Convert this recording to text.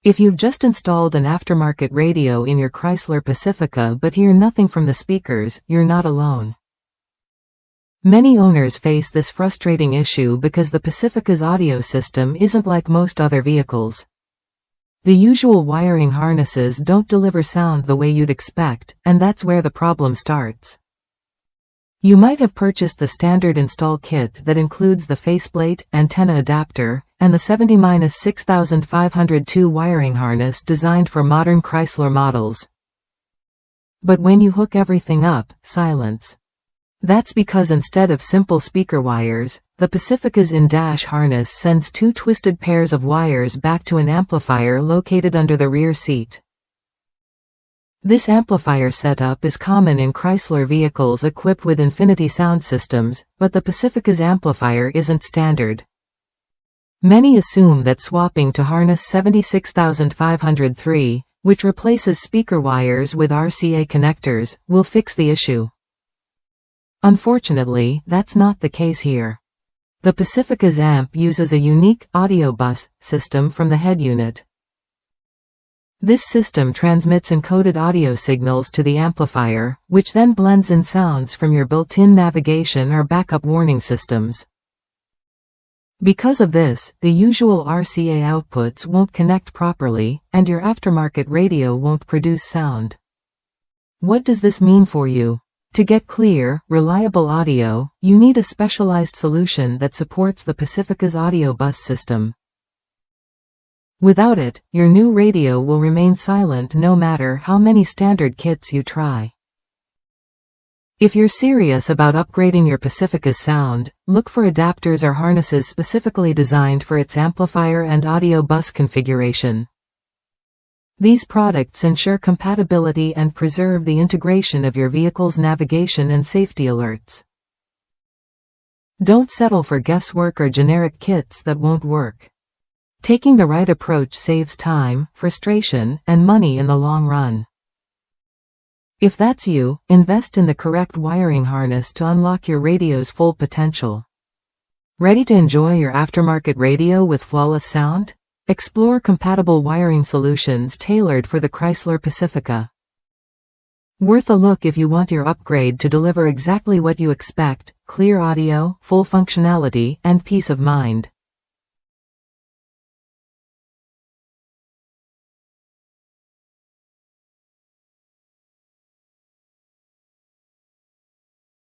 If you've just installed an aftermarket radio in your Chrysler Pacifica but hear nothing from the speakers, you're not alone. Many owners face this frustrating issue because the Pacifica's audio system isn't like most other vehicles. The usual wiring harnesses don't deliver sound the way you'd expect, and that's where the problem starts. You might have purchased the standard install kit that includes the faceplate, antenna adapter, and the 70-6502 wiring harness designed for modern Chrysler models. But when you hook everything up, silence. That's because instead of simple speaker wires, the Pacifica's in-dash harness sends two twisted pairs of wires back to an amplifier located under the rear seat. This amplifier setup is common in Chrysler vehicles equipped with Infinity sound systems, but the Pacifica's amplifier isn't standard. Many assume that swapping to harness 76503, which replaces speaker wires with RCA connectors, will fix the issue. Unfortunately, that's not the case here. The Pacifica's amp uses a unique audio bus system from the head unit. This system transmits encoded audio signals to the amplifier, which then blends in sounds from your built-in navigation or backup warning systems. Because of this, the usual RCA outputs won't connect properly, and your aftermarket radio won't produce sound. What does this mean for you? To get clear, reliable audio, you need a specialized solution that supports the Pacifica's audio bus system. Without it, your new radio will remain silent no matter how many standard kits you try. If you're serious about upgrading your Pacifica's sound, look for adapters or harnesses specifically designed for its amplifier and audio bus configuration. These products ensure compatibility and preserve the integration of your vehicle's navigation and safety alerts. Don't settle for guesswork or generic kits that won't work. Taking the right approach saves time, frustration, and money in the long run. If that's you, invest in the correct wiring harness to unlock your radio's full potential. Ready to enjoy your aftermarket radio with flawless sound? Explore compatible wiring solutions tailored for the Chrysler Pacifica. Worth a look if you want your upgrade to deliver exactly what you expect: clear audio, full functionality, and peace of mind.